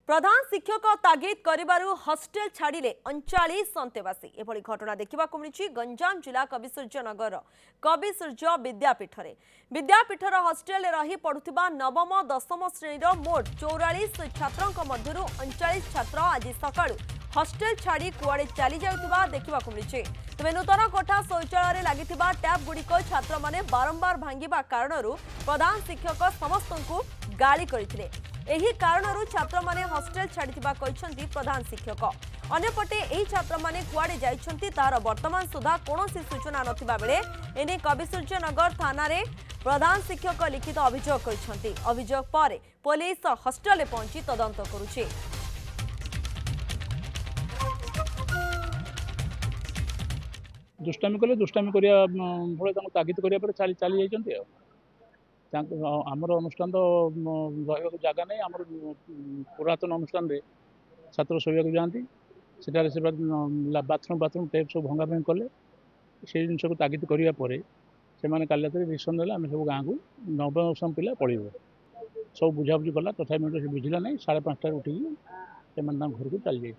प्रधान शिक्षक तागिद करिबारु हॉस्टेल छाड़िले 39 अंतेवासी एभली घटना देखा मिली गंजाम जिला कविसूर्यनगर कविसूर्य विद्यापीठर हॉस्टेल रही पढ़ुवा नवम दशम श्रेणी मोट 44 छात्रों मध्य 39 छात्र आज सका हॉस्टेल छाड़ी कुआड़े चली जाउथिबा देखा मिली। तेज नूतन कोठा शौचालय लगी टैप गुड़िक छात्र मैंने बारंबार भांगा कारण प्रधान शिक्षक समस्त गाली करते एही कारणरू छात्र माने हॉस्टेल छाड़िथिबा कहछन्ती प्रधान शिक्षक। अन्यपटे एही छात्र माने कुआडे जाइछन्ती तार वर्तमान सुधा कोनोसी सूचना नथिबा बेले एने कविसूर्यनगर थाना रे प्रधान शिक्षक लिखित अभियोग करछन्ती। अभियोग पर पुलिस हॉस्टेल पहुंची तदंत करुछि। दुष्टामी कले दुष्टामी करिया भले तांको तागिद करिया पर चली जाइछन्ती। आमर अनुष्ठान तो रहा जगह नहीं आम पुरातन अनुष्ठान रे छात्र शोक जाती से बाथरूम बाथरूम टेप सब भंगा कले से जिन को तागिद करापर से काली डिसीजन देला आम सब गाँव को नवम दशम पिला पढ़ू सब बुझाबुझी कला तथा बुझिला नहीं 5:30 उठिकी घर को चली जाइए।